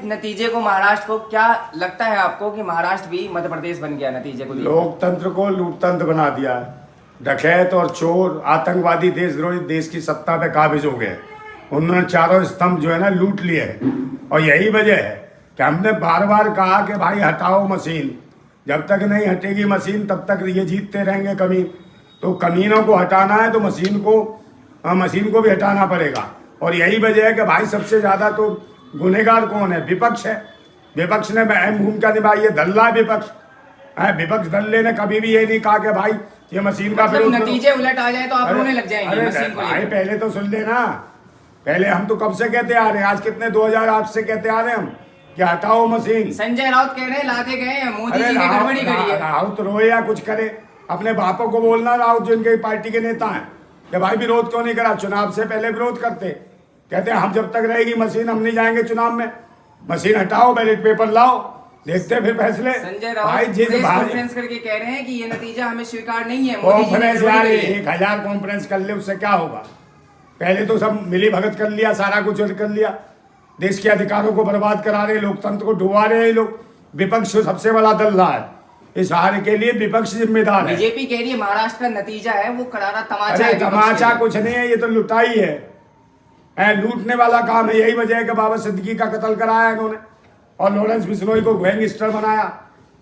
नतीजे को महाराष्ट्र को क्या लगता है आपको कि महाराष्ट्र भी मध्य प्रदेश बन गया नतीजे को? लोकतंत्र को लूटतंत्र बना दिया है। डकैत और चोर आतंकवादी देशद्रोही देश की सत्ता पे काबिज हो गए। उन्होंने चारों स्तंभ जो है ना लूट लिए है। और यही वजह है कि हमने बार बार कहा कि भाई हटाओ मशीन। जब तक नहीं हटेगी मशीन तब तक ये जीतते रहेंगे कमीन। तो कमीनों को हटाना है तो मशीन को भी हटाना पड़ेगा। और यही वजह है कि भाई सबसे ज्यादा तो गुनहगार कौन है? विपक्ष है। विपक्ष ने अहम भूमिका निभाई है। धल्ला है विपक्ष है। विपक्ष दल्ले ने कभी भी ये नहीं कहा कि भाई ये मशीन का मतलब नतीजे उलट आ जाए तो आप रोने लग जाएंगे मशीन को भाई पहले तो सुन लेना। पहले हम तो कब से कहते आ रहे हैं, आज कितने 2008 से कहते आ रहे हैं हम कि हटाओ मशीन। संजय राउत कह रहे हैं लाते गए हैं, मोदी जी ने गड़बड़ी करी है। राउत रोए या कुछ करे, अपने बापों को बोलना राउत जो इनके पार्टी के नेता हैं कि भाई विरोध क्यों नहीं करा? चुनाव से पहले विरोध करते, कहते हम जब तक रहेगी मशीन हम नहीं जाएंगे चुनाव में। मशीन हटाओ, बैलेट पेपर लाओ, देखते फिर फैसले। संजय राउत प्रेस कॉन्फ्रेंस करके कह रहे हैं कि ये नतीजा हमें स्वीकार नहीं है। कॉन्फ्रेंस यार 1000 कॉन्फ्रेंस कर ले, उससे क्या होगा? पहले तो सब मिली भगत कर लिया, सारा कुछ कर लिया। देश के अधिकारों को बर्बाद करा रहे, लोकतंत्र को डुबा रहे हैं लोग। विपक्ष सबसे बड़ा दल रहा है। इस हार के लिए विपक्ष जिम्मेदार है। बीजेपी कह रही है महाराष्ट्र का नतीजा है वो करारा तमाचा है। तमाचा कुछ नहीं है, ये तो लुटाई है, लूटने वाला काम है। यही वजह है कि बाबा सिद्दीकी का कत्ल कराया इन्होंने और लॉरेंस बिश्नोई को गैंगस्टर बनाया।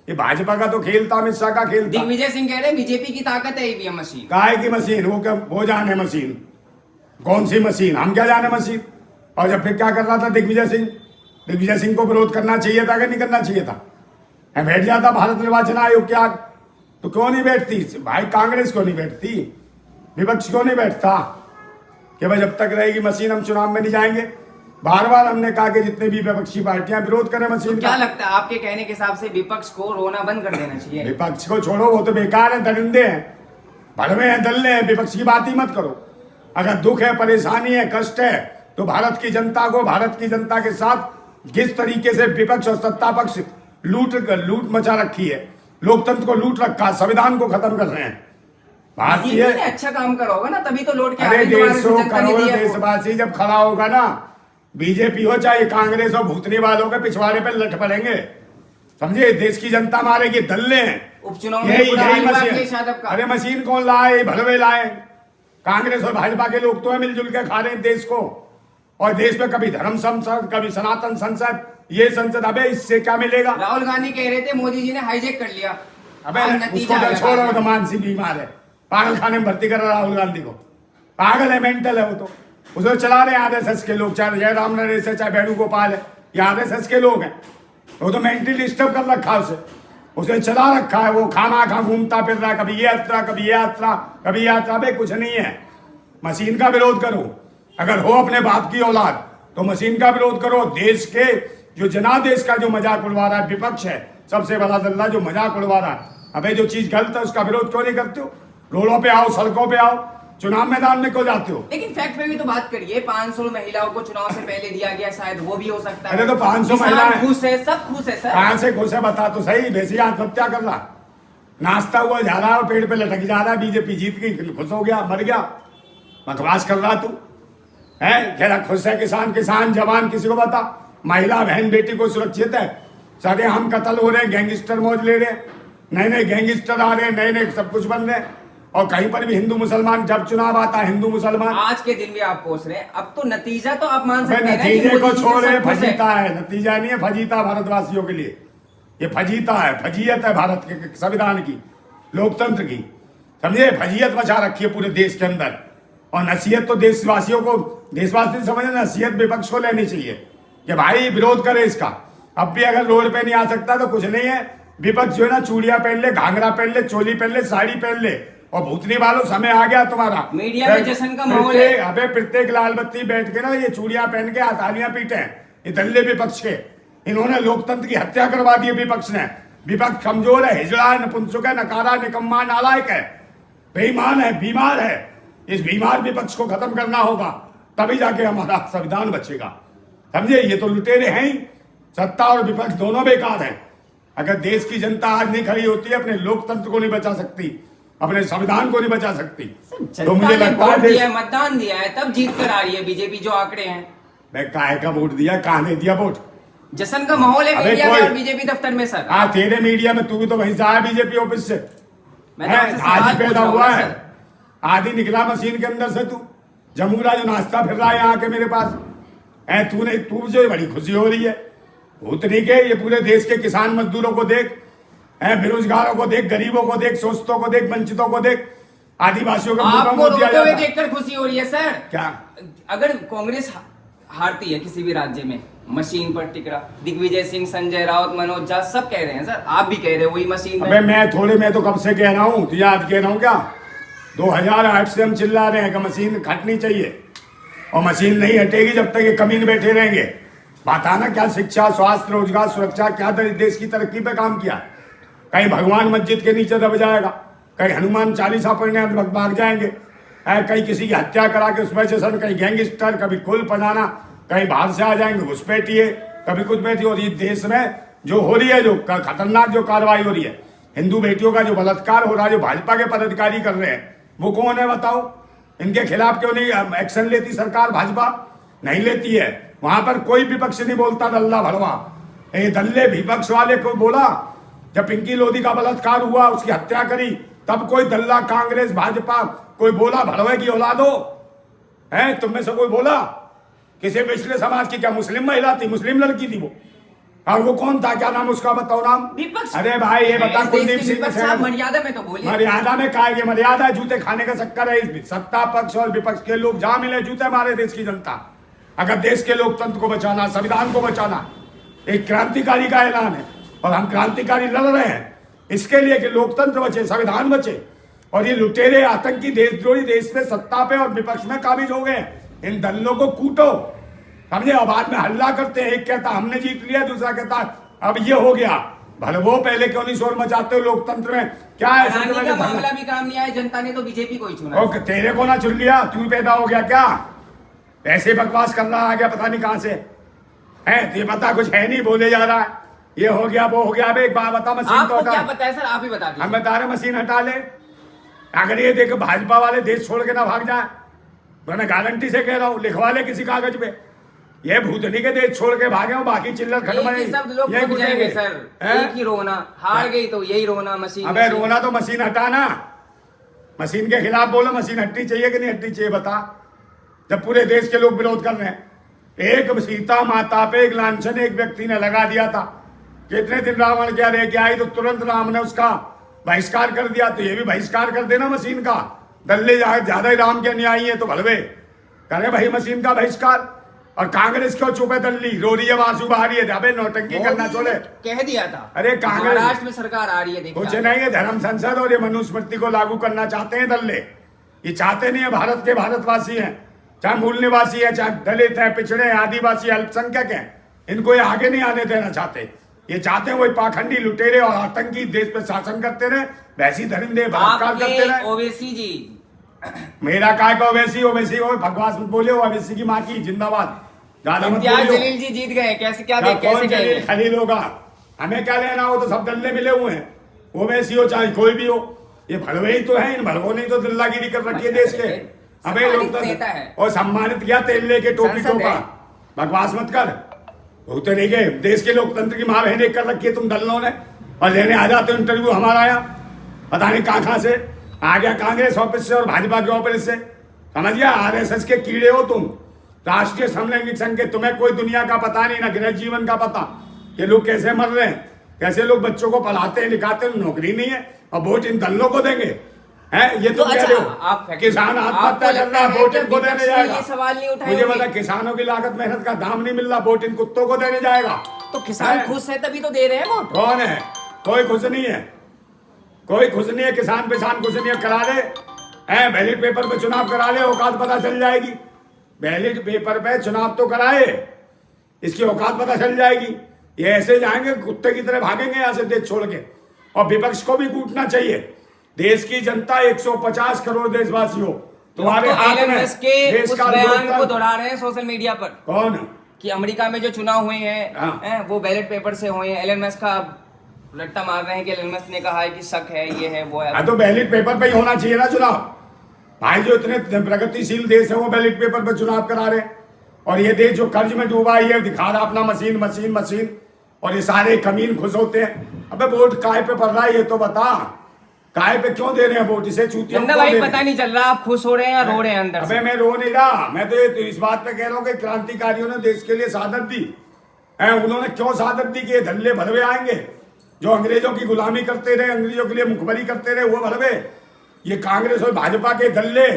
ये भाजपा का तो खेल था, अमित शाह का खेल था। दिग्विजय सिंह कह रहे हैं बीजेपी की ताकत है ईवीएम मशीन। काहे की मशीन? वो जाने मशीन कौन सी मशीन, हम क्या जाने मशीन। और जब फिर क्या कर रहा था दिग्विजय सिंह को विरोध करना चाहिए था कि नहीं करना चाहिए था? बैठ जाता भारत निर्वाचन आयोग के आग। तो क्यों नहीं बैठती भाई? कांग्रेस क्यों नहीं बैठती? विपक्ष क्यों नहीं बैठता कि भाई जब तक रहेगी मशीन हम चुनाव में नहीं जाएंगे? बार बार हमने कहा कि जितने भी विपक्षी पार्टियां विरोध करें मशीन तो क्या लगता है आपके कहने के हिसाब से विपक्ष को रोना बंद कर देना चाहिए? विपक्ष को छोड़ो, वो तो बेकार है, दरिंदे हैं, भड़वे हैं, दल्ले हैं। विपक्ष की बात ही मत करो। अगर दुख है, परेशानी है, कष्ट है तो भारत की जनता के साथ जिस तरीके से विपक्ष और सत्ता पक्ष लूट मचा रखी है, लोकतंत्र को लूट रखा, संविधान को खत्म कर रहे हैं। भारतीय अच्छा काम करा होगा ना, तभी तो लौट के अरे 150 करोड़ देशवासी जब खड़ा होगा ना, बीजेपी हो चाहे कांग्रेस हो, भूतनी वालों के पिछवाड़े पे लट पड़ेंगे। समझे? देश की जनता मारेगी, दल्ले हैं। उपचुनाव यही मशीन। अरे मशीन कौन लाए? भड़वे लाए। कांग्रेस और भाजपा के लोग तो है मिलजुल के खा रहे हैं देश को। और देश में कभी धर्म संसद, कभी सनातन संसद, ये संसद। अबे इससे क्या मिलेगा? राहुल गांधी कह रहे थे मोदी जी ने हाईजेक कर लिया। अबे उसको छोड़ो, तो मानसिक बीमार है, पागल खाने में भर्ती कर रहा राहुल गांधी को। पागल है, मेंटल है वो तो। उसे चला रहे आरएसएस के लोग, चाहे जयराम नरेश है, चाहे वेणुगोपाल है, ये आरएसएस के लोग हैं। वो तो मेंटली डिस्टर्ब कर रखा उसे चला रखा है। वो खाना घूमता फिर रहा है, कभी ये यात्रा, कभी ये यात्रा, कभी यात्रा। भाई कुछ नहीं है। मशीन का विरोध करो। अगर हो अपने बाप की औलाद तो मशीन का विरोध करो। देश के जो जनादेश का जो मजाक उड़वा रहा है विपक्ष है, सबसे बड़ा दल्ला जो मजाक उड़वा रहा है। अबे जो चीज गलत है उसका विरोध क्यों नहीं करते हो? रोडों पे आओ, सड़कों पे आओ, चुनाव मैदान में क्यों जाते हो? लेकिन फैक्ट में भी तो बात करिए, 500 महिलाओं को चुनाव से पहले दिया गया, शायद वो भी हो सकता है। अरे तो 500 महिलाएं खुश है, सब खुश है सर। कहां से खुश है बता तो सही। वैसे आत्महत्या कर रहा, नाश्ता हुआ जा रहा है और पेड़ पे लटक जा रहा है। बीजेपी जीत गई, खुश हो गया, मर गया, बकवास कर रहा तू है। कह रहा खुश है किसान जवान, किसी को बता। महिला बहन बेटी को सुरक्षित है। सारे हम कत्ल हो रहे हैं, गैंगस्टर मौज ले रहे हैं, नए गैंगस्टर आ रहे हैं, नए सब कुछ बन रहे हैं। और कहीं पर भी हिंदू मुसलमान, जब चुनाव आता है हिंदू मुसलमान। आज के दिन भी आप कोस रहे हैं, अब तो नतीजा तो आप मान सकते हैं। नतीजे को छोड़े, फजीता है, नतीजा नहीं है, फजीता भारतवासियों के लिए। ये फजीता है, फजीयत है भारत के संविधान की, लोकतंत्र की। समझे? फजीयत बचा रखी है पूरे देश के अंदर। और नसीहत तो देशवासियों को, देशवासी समझे, नसीहत विपक्ष को लेनी चाहिए कि भाई विरोध करे इसका। अब भी अगर रोड पे नहीं आ सकता तो कुछ नहीं है, विपक्ष जो है ना चूड़ियां पहन ले, घाघरा पहन ले, चोली पहन ले, साड़ी पहन ले। और भूतनी वालों समय आ गया तुम्हारा, मीडिया में जश्न का माहौल है। अबे प्रत्येक लाल बत्ती बैठ के ना ये चूड़ियां पहन के तालियां पीटे हैं ये दल्ले विपक्ष के। इन्होंने लोकतंत्र की हत्या करवा दी विपक्ष ने। विपक्ष कमजोर है, हिजड़ा है, नपुंसक है, नकारा, निकम्मा, नालायक है, बेईमान है, बीमार है। इस बीमार विपक्ष को खत्म करना होगा, तभी जाके हमारा संविधान बचेगा। समझे? ये तो लुटेरे हैं ही, सत्ता और विपक्ष दोनों बेकार हैं। अगर देश की जनता आज नहीं खड़ी होती है, अपने लोकतंत्र को नहीं बचा सकती, अपने संविधान को नहीं बचा सकती, तो मुझे लगता है मतदान दिया है तब जीत कर आ रही है बीजेपी, जो आंकड़े हैं। मैं काहे का वोट दिया, कहां ने दिया वोट? जश्न का माहौल है अबे मीडिया में कोई- और बीजेपी दफ्तर में सर। हाँ तेरे मीडिया में तू भी तो वहीं से आया बीजेपी ऑफिस से, मैं तो आपसे आज सवाल ही पूछ पैदा रहा हूँ हुआ ना, है, सर। आधी निकला मशीन के अंदर से तू। जमूरा जो नाश्ता फिर रहा है यहाँ के मेरे पास, तूने तू जो बड़ी खुशी हो रही है भूतनी के। ये पूरे देश के किसान मजदूरों को देख, बेरोजगारों को देख, गरीबों को देख, शोषितों को देख, वंचितों को देख, आदिवासियों को आपको दिया रोते हुए जाता है। देखकर खुशी हो रही है सर। क्या अगर कांग्रेस हारती है किसी भी राज्य में, मशीन पर टिक रहा, दिग्विजय सिंह, संजय राउत, मनोज झा सब कह रहे हैं सर, आप भी कह रहे हो वही मशीन अबे में। मैं तो कब से कह रहा हूँ, तुझे आज कह रहा हूँ क्या? 2008 से हम चिल्ला रहे हैं कि मशीन हटनी चाहिए, और मशीन नहीं हटेगी जब तक ये कमीन बैठे रहेंगे। बताना क्या शिक्षा, स्वास्थ्य, रोजगार, सुरक्षा, क्या देश की तरक्की पे काम किया? कहीं भगवान मस्जिद के नीचे दब जाएगा, कहीं हनुमान चालीसा पढ़ने भाग जाएंगे, कहीं किसी की हत्या करा के उसमें से सर कहीं गैंगस्टर, कभी कुल पढ़ाना, कहीं बाहर से आ जाएंगे घुसपैठिए, कभी कुछ बैठी। और ये देश में जो हो रही है, जो खतरनाक जो कार्रवाई हो रही है, हिंदू बेटियों का जो बलात्कार हो रहा है, जो भाजपा के पदाधिकारी कर रहे हैं, वो कौन है बताओ? इनके खिलाफ क्यों नहीं एक्शन लेती सरकार? भाजपा नहीं लेती है। वहां पर कोई विपक्ष नहीं बोलता, दल्ला भड़वा। ये दल्ले विपक्ष वाले को बोला, जब पिंकी लोधी का बलात्कार हुआ, उसकी हत्या करी, तब कोई दल्ला कांग्रेस भाजपा कोई बोला भड़वे की औलादो है? तुम में से कोई बोला? किसी पिछले समाज की क्या मुस्लिम महिला थी, मुस्लिम लड़की थी वो? और वो कौन था, क्या नाम उसका बताओ नाम? विपक्ष। अरे भाई ये बता, कुलदीप सिंह साहब मर्यादा में तो बोलिए। मर्यादा में का ये मर्यादा? जूते खाने का चक्कर है इस सत्ता पक्ष और विपक्ष के लोग जहां मिले जूते मारे देश की जनता। अगर देश के लोकतंत्र को बचाना, संविधान को बचाना, एक क्रांतिकारी का ऐलान है और हम क्रांतिकारी लड़ रहे हैं इसके लिए कि लोकतंत्र बचे, संविधान बचे, और ये लुटेरे आतंकी देशद्रोही देश में सत्ता पे और विपक्ष में काबिज हो गए। इन दलों को कूटो, समझे? और बाद में हल्ला करते हैं, एक कहता हमने जीत लिया, दूसरा कहता अब ये हो गया। भलवो पहले क्यों नहीं शोर मचाते हो लोकतंत्र में? क्या है का मामला भी काम नहीं आया, जनता ने तो बीजेपी को ही चुना। ओके, तेरे को ना चुन लिया, तू पैदा हो गया क्या? ऐसे बकवास कर रहा आ गया पता नहीं कहां से है, ये पता कुछ है नहीं, बोले जा रहा है ये हो गया वो हो गया। अब एक बात बता, मशीन आपको तो क्या हटा। पता है सर, आप ही बता दीजिए। हम बता रहे मशीन हटा ले। अगर ये देख भाजपा वाले देश छोड़ के ना भाग जाए, तो मैं गारंटी से कह रहा हूँ, लिखवा ले किसी कागज पे, ये भूतनी के देश छोड़ के भागे हो, बाकी चिल्लर खटमड़े एक ही शब्द लोग यही भूल जाएंगे पूछेंगे। सर, एक ही रोना, हार गई तो यही रोना, मशीन। अबे रोना तो मशीन हटाना, मशीन के खिलाफ बोलो, मशीन हटनी चाहिए कि नहीं हटनी चाहिए बता। जब पूरे देश के लोग विरोध कर रहे हैं, एक सीता माता पे एक लांछन एक व्यक्ति ने लगा दिया था, कितने दिन रावण क्या रह के आई, तो तुरंत राम ने उसका बहिष्कार कर दिया। तो ये भी बहिष्कार कर देना मशीन का। दल्ले ज्यादा ही राम के अनुयायी है तो भलवे करे भाई मशीन का बहिष्कार। और कांग्रेस क्यों चुप है? दल्ली रो रही है, आंसू बहा रही है, अबे नौटंकी करना छोड़े। कह दिया था, अरे कांग्रेस महाराष्ट्र में सरकार आ रही है, देखिए कुछ नहीं है, धर्म संसद और ये मनुस्मृति को लागू करना चाहते हैं दल्ले। ये चाहते नहीं है भारत के भारतवासी हैं, चाहे मूल निवासी है, चाहे दलित है, पिछड़े हैं, आदिवासी, अल्पसंख्यक हैं, इनको ये आगे नहीं आने देना चाहते। ये चाहते हैं वही पाखंडी लुटेरे और आतंकी देश पे शासन करते रहे, वैसी धरिंदे बलात्कार करते रहे। ओवैसी जी, मेरा काय का ओवैसी हो, भगवान बोले हो, ओवैसी की माँ की जिंदाबाद। ज्यादा मत इम्तियाज बोलियो। जलील जी जीत गए, कैसे क्या क्या कैसे कौन कहेंगे? जलील खलील होगा? हमें क्या लेना हो, तो सब दल्ले मिले हुए हैं, ओवैसी हो चाहे कोई भी हो, ये भड़वे ही तो है। इन भड़वों ने तो दिल्लागिरी कर रखी है देश के। अबे लोग नेता है और सम्मानित किया तेल लेके टोपी संसद टोपा, है। बकवास मत कर। होते नहीं गए देश के लोकतंत्र की माँ बहने कर रखी है तुम दलों ने, और लेने आ जाते हो इंटरव्यू हमारा आया, पता नहीं कहाँ से आ गया, कांग्रेस ऑफिस से और भाजपा के ऑफिस से। समझ गया, आरएसएस के कीड़े हो तुम, राष्ट्रीय समलैंगिक संघ के। तुम्हें कोई दुनिया का पता नहीं, ना गृह जीवन का पता, ये लोग कैसे मर रहे हैं, कैसे लोग बच्चों को पढ़ाते हैं लिखाते हैं, नौकरी नहीं है, और वोट इन दलों को देंगे हैं? ये तो कह रहे हो किसान आत्महत्या कर रहा है, वोट इनको देने जाएगा। सवाल नहीं उठाए, मुझे पता किसानों की लागत मेहनत का दाम नहीं मिल रहा, वोट इन कुत्तों को देने जाएगा। तो किसान खुश है तभी तो दे रहे हैं वोट। कौन है? कोई खुश नहीं है, कोई खुश नहीं है, किसान खुश नहीं है। करा ले बैलेट पेपर पे चुनाव करा ले, औकात पता चल जाएगी। बैलेट पेपर पे चुनाव तो कराए, इसकी औकात पता चल जाएगी। ये ऐसे जाएंगे कुत्ते की तरह भागेंगे यहाँ से देश छोड़ के। और विपक्ष को भी कूटना चाहिए। देश की जनता 150 करोड़ देशवासी हो, तुम्हारे हाथ में देश का बयान को दोहरा रहे हैं सोशल मीडिया पर। कौन? कि अमेरिका में जो चुनाव हुए हाँ। हैं वो बैलेट पेपर से हुए हैं। एलन मस्क का रट्टा मार रहे हैं कि एलन मस्क ने कहा है कि शक है, ये है वो है। हाँ, तो बैलेट पेपर पे ही होना चाहिए ना चुनाव भाई। जो इतने प्रगतिशील देश है वो बैलेट पेपर पे चुनाव करा रहे, और ये देश जो कर्ज में डूबा है, ये दिखा रहा अपना मशीन मशीन मशीन, और ये सारे कमीन खुश होते हैं। अबे वोट काय पे पड़ रहा है ये तो बता, काय पे क्यों दे रहे हैं वोट? इसे चूतियों नंदा भाई पता नहीं चल रहा आप खुश हो रहे हैं या रो रहे हैं अंदर से। अबे मैं रो नहीं रहा, मैं तो इस बात पे कह रहा हूँ कि क्रांतिकारियों ने देश के लिए शहादत दी है। उन्होंने क्यों शहादत दी कि ये धल्ले भरवे आएंगे जो अंग्रेजों की गुलामी करते रहे, अंग्रेजों के लिए मुखबरी करते रहे, वो भरवे। ये कांग्रेस और भाजपा के धल्ले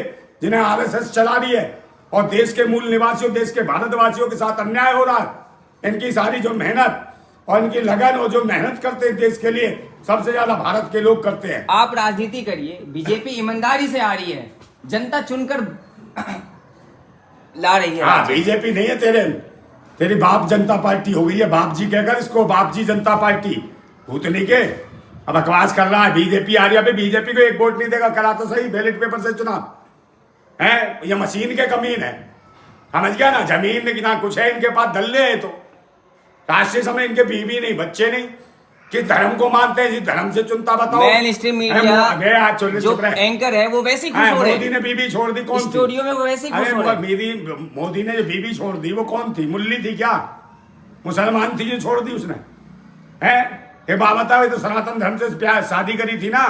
जिन्हें आरएसएस चला रही है, और देश के मूल निवासियों, देश के भारतवासियों के साथ अन्याय हो रहा है। इनकी सारी जो मेहनत और इनकी लगन और जो मेहनत करते हैं देश के लिए, सबसे ज्यादा भारत के लोग करते हैं। आप राजनीति करिए, बीजेपी ईमानदारी से आ रही है, जनता चुनकर ला रही है। हाँ, बीजेपी नहीं है तेरी बाप जनता पार्टी हो गई है। बाप जी कहकर इसको, बाप जी जनता पार्टी भूतनी के अब बकवास कर रहा है। बीजेपी आ रही है, अभी बीजेपी को एक वोट नहीं देगा, करा तो सही बैलेट पेपर से चुनाव है। ये मशीन के कमीन है, समझ गया ना? जमीन ना कुछ है इनके पास, दल्ले है। तो राष्ट्रीय समय इनके बीवी नहीं, बच्चे नहीं। किस धर्म को मानते हैं? जिस धर्म से चुनता बताओ। मेन स्ट्रीम मीडिया जो एंकर है वो वैसे ही खुश हो रहे हैं। मोदी ने बीवी छोड़ दी, कौन स्टूडियो में वो वैसे ही खुश हो रहे हैं। मोदी ने जो बीवी छोड़ दी वो कौन थी? मुल्ली थी क्या? मुसलमान थी जो छोड़ दी उसने? है ये बात बताओ। तो सनातन धर्म से प्यार शादी करी थी ना,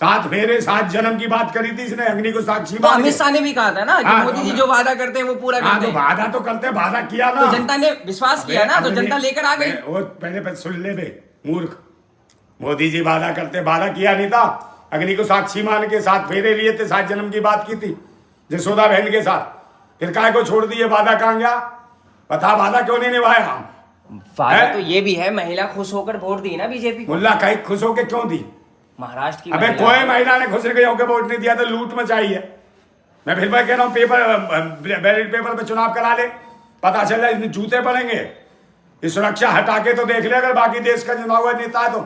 7 फेरे 7 जन्म की बात करी थी इसने, अग्नि को साक्षी तो अमित शाह ने भी कहा था ना कि मोदी जी जो वादा करते हैं वो पूरा करते हैं। वादा तो करते, वादा किया ना तो जनता ने विश्वास किया ना, तो जनता लेकर आ गई। वो पहले सुन ले बे मूर्ख, मोदी जी वादा करते, वादा किया नहीं था। अग्नि को साक्षी मान के 7 फेरे लिए थे, 7 जन्म की बात की थी जसोदा बहन के साथ। फिर काय को छोड़ दिए? वादा कहाँ गया? बता, वादा क्यों नहीं निभाया हम? वादा तो ये भी है, महिला खुश होकर वोट दी ना बीजेपी को। मुल्ला कहीं खुश होकर क्यों दी? महाराष्ट्र की अबे कोई महिला ने खुश होकर वोट नहीं दिया तो लूट मचाई है। मैं फिर मैं कह रहा हूँ पेपर बैलेट पेपर पे चुनाव करा ले, पता चल रहा है जूते पड़ेंगे। ये सुरक्षा हटा के तो देख ले, अगर बाकी देश का चुनाव हुआ नेता है तो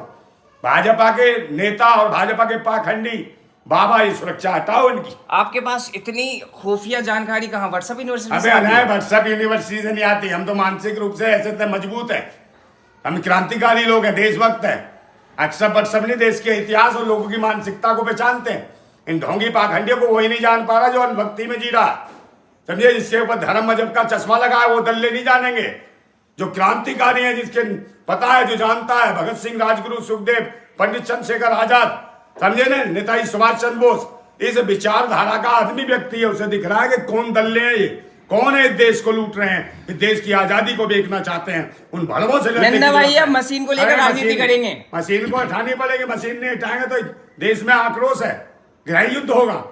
भाजपा के नेता और भाजपा के पाखंडी बाबा, ये सुरक्षा हटाओ इनकी। आपके पास इतनी खुफिया जानकारी कहाँ? व्हाट्सएप यूनिवर्सिटी अबे अनाय व्हाट्सएप यूनिवर्सिटी से नहीं आती। हम तो मानसिक रूप से ऐसे इतने मजबूत है, हम क्रांतिकारी लोग हैं, देशभक्त है। अक्सर व्हाट्सएप नहीं, देश के इतिहास और लोगों की मानसिकता को पहचानते हैं। इन ढोंगी पाखंडियों को वही नहीं जान पा रहा जो अनुभक्ति में जी रहा, समझे? जिसके ऊपर धर्म मजहब का चश्मा लगा है वो दल्ले नहीं जानेंगे। जो क्रांतिकारी है, जिसके पता है, जो जानता है, भगत सिंह, राजगुरु, सुखदेव, पंडित चंद्रशेखर आजाद, समझे ना, नेताजी सुभाष चंद्र बोस, इस विचारधारा का आदमी व्यक्ति है। उसे दिख रहा है कि कौन दल्ले हैं, ये कौन है, इस देश को लूट रहे हैं, इस देश की आजादी को बेचना चाहते हैं। उन भड़वों से नंदा भाई अब मशीन को लेकर राजनीति करेंगे। मशीन को हटानी पड़ेगी, मशीन नहीं हटाएंगे तो देश में आक्रोश है, गृह युद्ध होगा।